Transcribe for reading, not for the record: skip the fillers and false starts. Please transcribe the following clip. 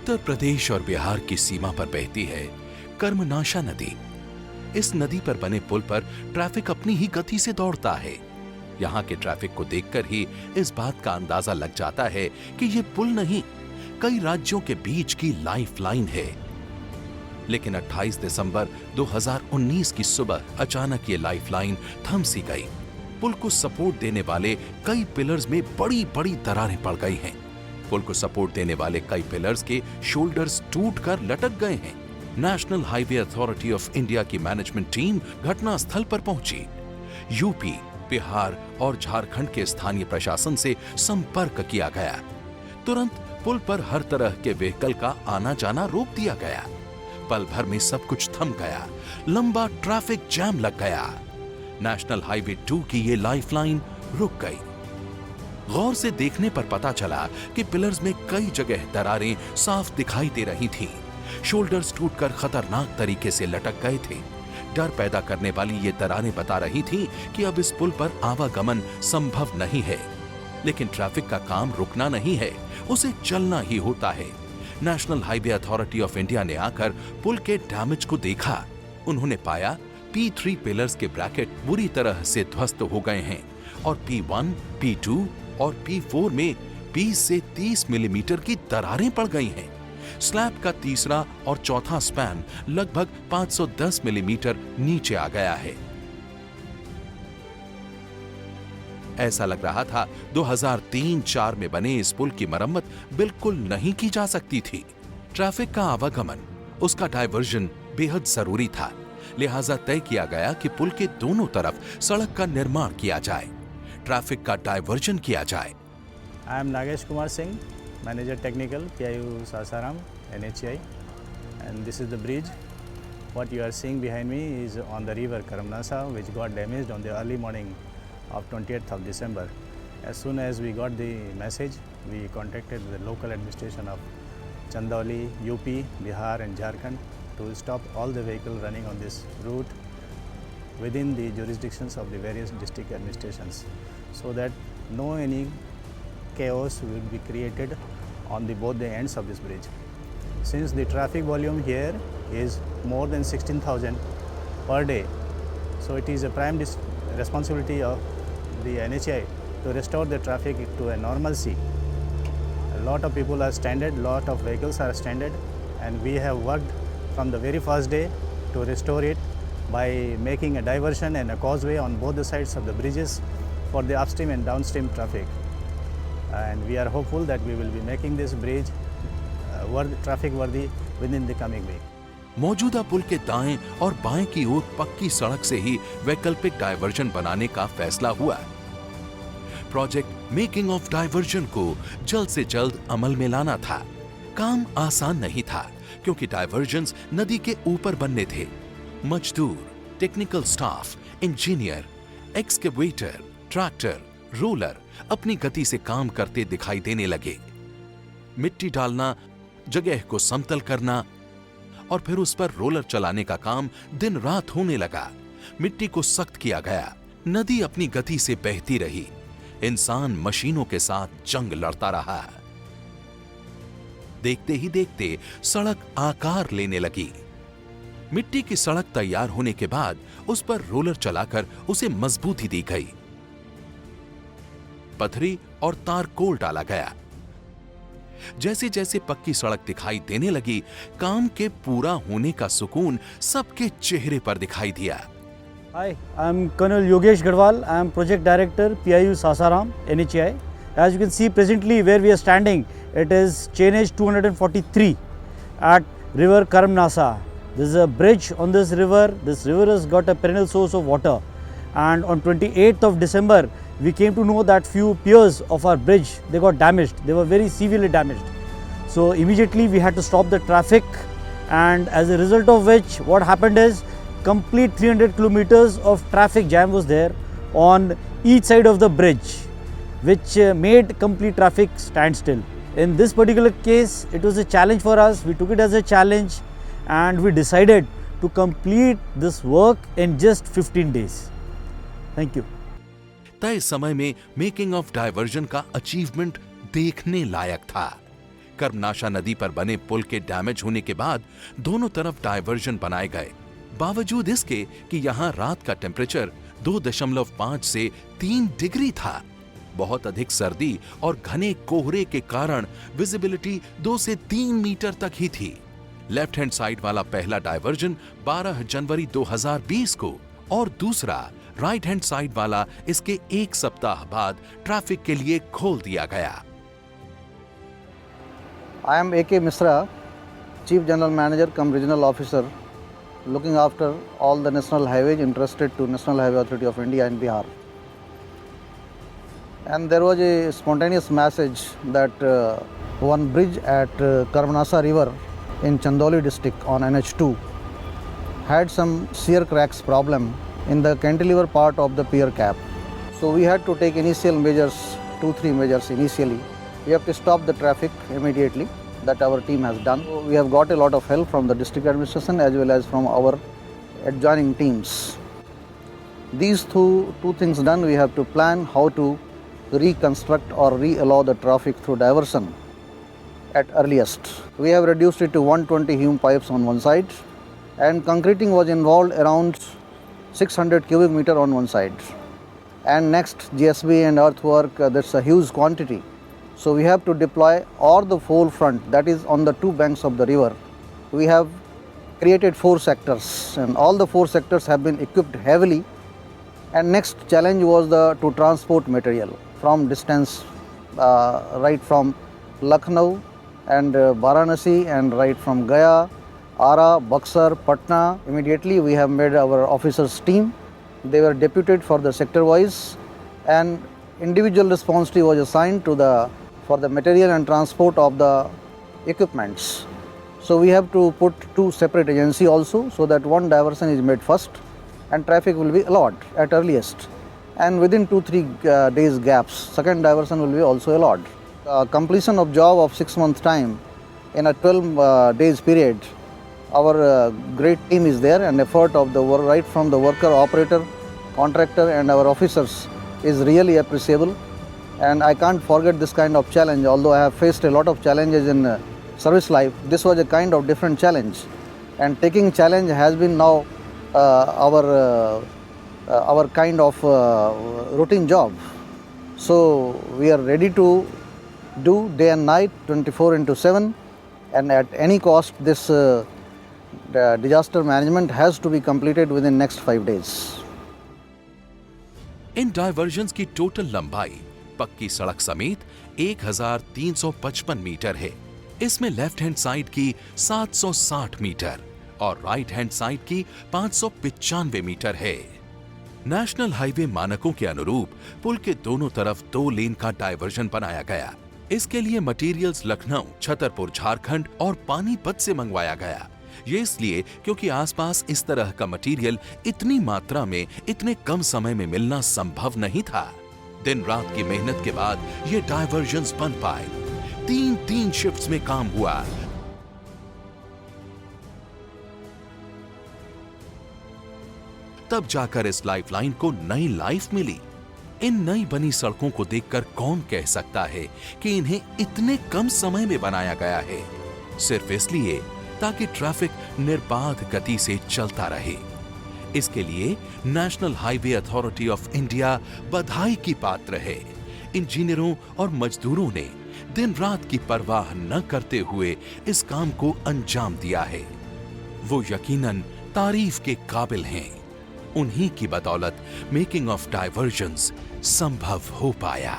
उत्तर प्रदेश और बिहार की सीमा पर बहती है कर्मनाशा नदी। इस नदी पर बने पुल पर ट्रैफिक अपनी ही गति से दौड़ता है। यहाँ के ट्रैफिक को देखकर ही इस बात का अंदाजा लग जाता है कि ये पुल नहीं, कई राज्यों के बीच की लाइफलाइन है। लेकिन 28 दिसंबर 2019 की सुबह अचानक ये लाइफलाइन थम सी गई। पुल को सपोर्ट देने वाले कई पिलर्स में बड़ी बड़ी दरारें पड़ गई हैं। पुल को सपोर्ट देने वाले कई पिलर्स के शोल्डर्स टूटकर लटक गए हैं। National highway authority of India की मैनेजमेंट टीम घटनास्थल पर पहुंची। यूपी, बिहार और झारखंड के स्थानीय प्रशासन से संपर्क किया गया। तुरंत पुल पर हर तरह के व्हीकल का आना जाना रोक दिया गया। पल भर में सब कुछ थम गया, लंबा ट्रैफिक जैम लग गया। नेशनल हाईवे 2 की ये लाइफलाइन रुक गई। गौर से देखने पर पता चला कि पिलर्स में कई जगह दरारें साफ दिखाई दे रही थीं। शोल्डर्स टूटकर खतरनाक तरीके से लटक गए थे। डर पैदा करने वाली ये दरारें बता रही थीं कि अब इस पुल पर आवागमन संभव नहीं है। लेकिन ट्रैफिक का काम रुकना नहीं है, उसे चलना ही होता है। National highway authority of India ने आकर पुल के डैमेज को देखा। उन्होंने पाया P3 पिलर्स के ब्रैकेट बुरी तरह से ध्वस्त हो गए हैं और P1, P2 और P4 में 20 से 30 मिलीमीटर की दरारें पड़ गई हैं। स्लैब का तीसरा और चौथा स्पैन लगभग 510 मिलीमीटर नीचे आ गया है। ऐसा लग रहा था 2003-4 में बने इस पुल की मरम्मत बिल्कुल नहीं की जा सकती थी। ट्रैफिक का आवागमन, उसका डायवर्जन बेहद जरूरी था। लिहाजा तय किया गया कि पुल के दोनों तरफ सड़क का निर्माण किया जाए, ट्रैफिक का डायवर्जन किया जाए। I am Nagesh Kumar Singh, Manager Technical, PIU Sasaram, NHAI, and this is the bridge. What you are seeing behind me is on the river Karamnasa, which got damaged on the early morning of 28th of December. As soon as we got the message, we contacted the local administration of Chandauli, UP, Bihar and Jharkhand to stop all the vehicles running on this route within the jurisdictions of the various district administrations, so that no any chaos will be created on both the ends of this bridge. Since the traffic volume here is more than 16,000 per day, so it is a prime responsibility of the NHAI to restore the traffic to a normalcy. A lot of people are stranded, lot of vehicles are stranded, and we have worked from the very first day to restore it by making a diversion and a causeway on both the sides of the bridges for the upstream and downstream traffic. And we are hopeful that we will be making this bridge traffic worthy within the coming week. मौजूदा पुल के दाएं और बाएं की ओर पक्की सड़क से ही वैकल्पिक डायवर्जन बनाने का फैसला हुआ। प्रोजेक्ट मेकिंग ऑफ डायवर्जन को जल्द से जल्द अमल में लाना था। काम आसान नहीं था क्योंकि डायवर्जन्स नदी के ऊपर बनने थे। मजदूर, technical staff, engineer, excavator, tractor, roller अपनी गति से काम करते दिखाई देने लगे। मिट्टी डालना, जगह को समतल करना और फिर उस पर रोलर चलाने का काम दिन रात होने लगा। मिट्टी को सख्त किया गया, नदी अपनी गति से बहती रही। इंसान मशीनों के साथ जंग लड़ता रहा। देखते ही देखते सड़क आकार लेने लगी। मिट्टी की सड़क तैयार होने के बाद उस पर रोलर चलाकर उसे मजबूती दी गई। पथरी और तारकोल डाला गया। जैसे जैसे पक्की सड़क दिखाई देने लगी, काम के पूरा होने का सुकून सबके चेहरे पर दिखाई दिया। Hi, I am Colonel Yogesh Garwal. I am Project Director, PIU Sasaram, NHAI. As you can see presently where we are standing, it is chainage 243 at river Karamnasa. This is a bridge on this river. This river has got a perennial source of water. And on 28th of December, we came to know that few piers of our bridge, they got damaged. They were very severely damaged. So immediately we had to stop the traffic, and as a result of which what happened is complete 300 kilometers of traffic jam was there on each side of the bridge, which made complete traffic stand still. In this particular case, it was a challenge for us. We took it as a challenge and we decided to complete this work in just 15 days. Thank you. तय समय में making of diversion का achievement देखने लायक था। कर्मनाशा नदी पर बने पुल के डैमेज होने के बाद दोनों तरफ डायवर्जन बनाए गए। बावजूद इसके कि यहाँ रात का टेम्परेचर 2.5 से 3 डिग्री था। बहुत अधिक सर्दी और घने कोहरे के कारण विजिबिलिटी 2 से 3 मीटर तक ही थी। लेफ्ट हैंड साइड वाला पहला डायवर्जन 12 जनवरी 2020 को और दूसरा राइट हैंड साइड वाला इसके 1 सप्ताह बाद ट्रैफिक के लिए खोल दिया गया। I am A.K. Misra, Chief General Manager cum Regional Officer, looking after all the national highways entrusted to National Highway Authority of India in Bihar. And there was a spontaneous message that one bridge at Karmnasa River in Chandoli district on NH2 had some shear cracks problem in the cantilever part of the pier cap. So we had to take initial measures, 2-3 measures initially. We have to stop the traffic immediately, that our team has done. We have got a lot of help from the district administration as well as from our adjoining teams. These two things done, we have to plan how to reconstruct or reallow the traffic through diversion at earliest. We have reduced it to 120 hume pipes on one side, and concreting was involved around 600 cubic meter on one side. And next, GSB and earthwork, that's a huge quantity. So we have to deploy all the full front, that is on the 2 banks of the river. We have created 4 sectors, and all the 4 sectors have been equipped heavily. And next challenge was to transport material from distance, right from Lucknow and Varanasi, and right from Gaya, Ara, Buxar, Patna. Immediately we have made our officers team. They were deputed for the sector wise, and individual response team was assigned for the material and transport of the equipments. So we have to put 2 separate agencies also, so that one diversion is made first and traffic will be allowed at earliest, and within 2-3 days gaps second diversion will be also allowed. Completion of job of 6 months time in a 12 days period. Our great team is there, and effort of the right from the worker, operator, contractor and our officers is really appreciable. And I can't forget this kind of challenge. Although I have faced a lot of challenges in service life, this was a kind of different challenge, and taking challenge has been now our kind of routine job. So we are ready to do day and night 24/7, and at any cost this the disaster management has to be completed within next 5 days. इन डायवर्जन्स की total लंबाई पक्की सड़क समेत 1355 metre है। इसमें left hand side की 760 metre और right hand side की 595 मीटर है। नेशनल हाईवे मानकों के अनुरूप पुल के दोनों तरफ 2 लेन का डायवर्जन बनाया गया। इसके लिए मटेरियल्स लखनऊ, छतरपुर, झारखंड और पानीपत से मंगवाया गया। ये इसलिए क्योंकि आसपास इस तरह का मटेरियल इतनी मात्रा में इतने कम समय में मिलना संभव नहीं था। दिन रात की मेहनत के बाद ये डायवर्जन्स बन पाए। 3 शिफ्ट्स में काम हुआ। तब जाकर इस लाइफलाइन को नई लाइफ मिली। इन नई बनी सड़कों को देखकर कौन कह सकता है कि इन्हें इतने कम समय में बनाया गया है, सिर्फ इसलिए ताकि ट्रैफिक निर्बाध गति से चलता रहे। इसके लिए national highway authority of India बधाई की पात्र है। इंजीनियरों और मजदूरों ने दिन रात की परवाह न करते हुए इस काम को अंजाम दिया है। वो यकीनन तारीफ के काबिल हैं। उन्हीं की बदौलत मेकिंग ऑफ डायवर्जन्स संभव हो पाया।